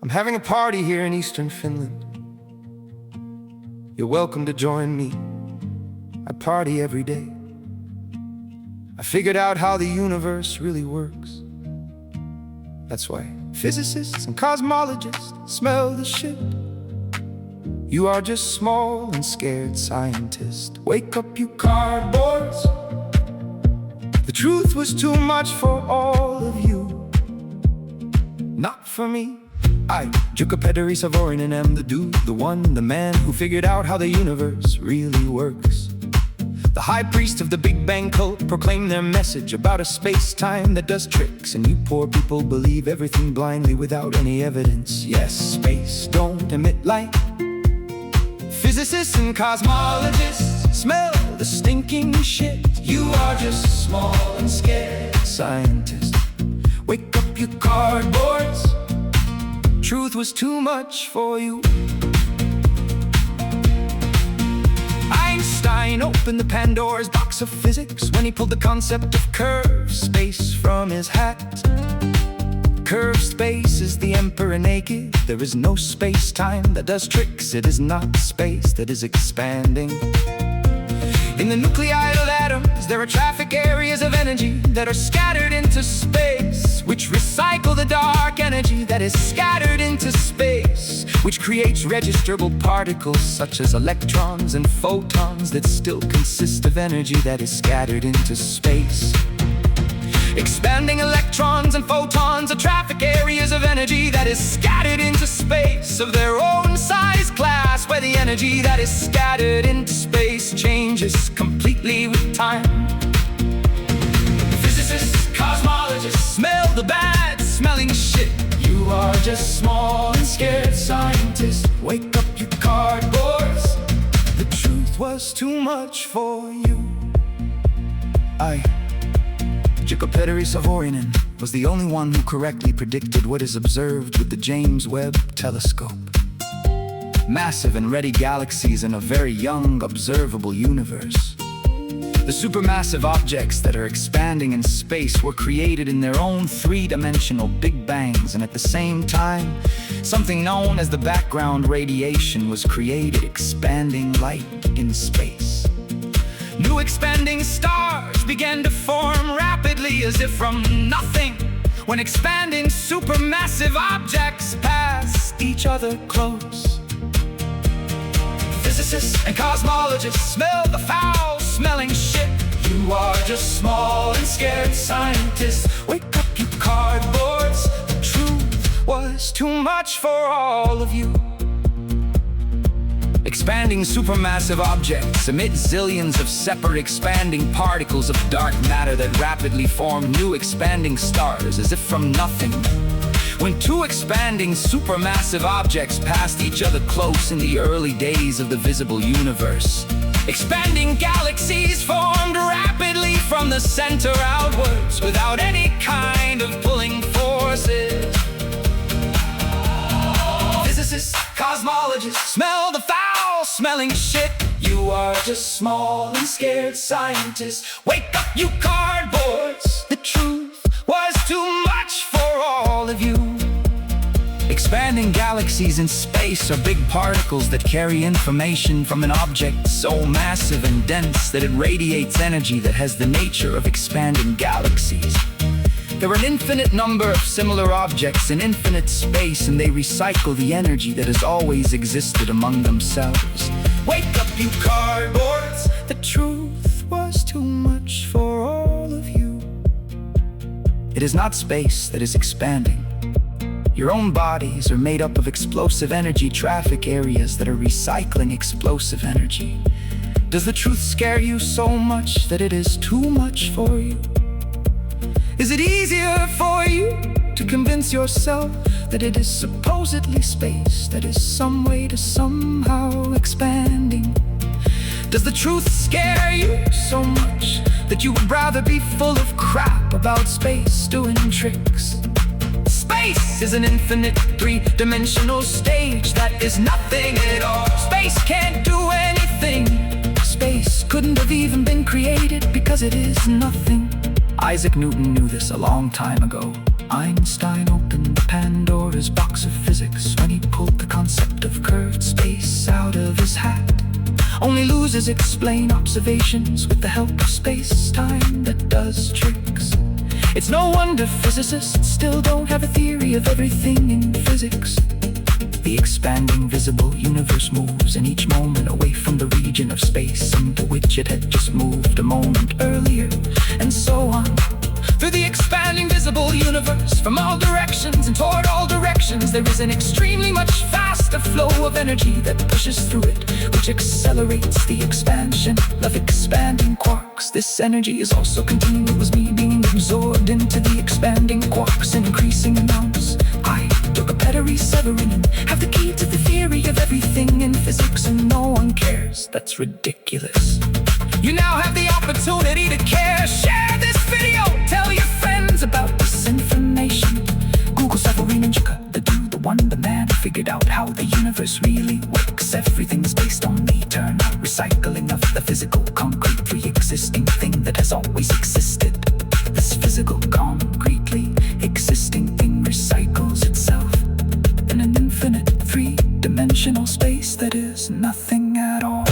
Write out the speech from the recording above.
I'm having a party here in eastern Finland. You're welcome to join me. I party every day. I figured out how the universe really works. That's why physicists and cosmologists smell the shit. You are just small and scared scientist. Wake up, you cardboards. The truth was too much for all of you, not for me. I, Savorinen, am the dude, the one, the man who figured out how the universe really works. The high priest of the Big Bang cult proclaimed their message about a space-time that does tricks, and you poor people believe everything blindly without any evidence. Yes, space don't emit light. Physicists and cosmologists smell the stinking shit. You are just small and scared scientists. Wake up, you cardboards. Truth was too much for you. Einstein opened the Pandora's box of physics when he pulled the concept of curved space from his hat. Curved space is the emperor naked. There is no space-time that does tricks. It is not space that is expanding. In the nuclei of atoms, there are traffic areas of energy that are scattered into space, which recycle the dark energy that is scattered into space, which creates registrable particles such as electrons and photons that still consist of energy that is scattered into space. Expanding electrons and photons are traffic areas of energy that is scattered into space of their own size class, where the energy that is scattered into space changes completely with time. Physicists, cosmologists smell the bad smelling shit. You are just small and scared scientists. Wake up, you cardboards. The truth was too much for you. Savorinen was the only one who correctly predicted what is observed with the James Webb telescope. Massive and ready galaxies in a very young observable universe. The supermassive objects that are expanding in space were created in their own three-dimensional Big Bangs, and at the same time, something known as the background radiation was created, expanding light in space. New expanding stars began to form rapidly as if from nothing, when expanding supermassive objects passed each other close. Physicists and cosmologists smell the foul-smelling shit. You are just small and scared scientists. Wake up, you cardboards. The truth was too much for all of you. Expanding supermassive objects emit zillions of separate expanding particles of dark matter that rapidly form new expanding stars as if from nothing. When two expanding supermassive objects passed each other close in the early days of the visible universe, expanding galaxies formed rapidly from the center outwards without any kind of pulling forces. Physicists, cosmologists smell the foul-smelling shit. You are just small and scared scientists. Wake up, you cardboards. The truth was too much for all of you. Expanding galaxies in space are big particles that carry information from an object so massive and dense that it radiates energy that has the nature of expanding galaxies. There are an infinite number of similar objects in infinite space, and they recycle the energy that has always existed among themselves. Wake up, you cardboards. The truth was too much for all of you. It is not space that is expanding. Your own bodies are made up of explosive energy traffic areas that are recycling explosive energy. Does the truth scare you so much that it is too much for you? Is it easier for you to convince yourself that it is supposedly space that is some way to somehow expanding? Does the truth scare you so much that you would rather be full of crap about space doing tricks? Space is an infinite three-dimensional stage that is nothing at all. Space can't do anything. Space couldn't have even been created because it is nothing. Isaac Newton knew this a long time ago. Einstein opened the Pandora's box of physics uses explain observations with the help of space-time that does tricks. It's no wonder physicists still don't have a theory of everything in physics. The expanding visible universe moves in each moment away from the region of space into which it had just moved a moment earlier, and so on. Through the expanding visible universe, from all directions and toward all directions, there is an extremely much faster flow of energy that pushes through it, which accelerates the expansion of expanding quarks. This energy is also continuously being absorbed into the expanding quarks in increasing amounts. I, Savorinen, have the key to the theory of everything in physics, and no one cares. That's ridiculous. You now have the opportunity to care. Share this video, tell your friends about this information. Google Savorinen, the dude, the one, the man who figured out how the universe really works. Everything's based on the eternal recycling of the physical concrete pre-existing thing that has always existed. This physical concretely existing thing recycles itself in an infinite three-dimensional space that is nothing at all.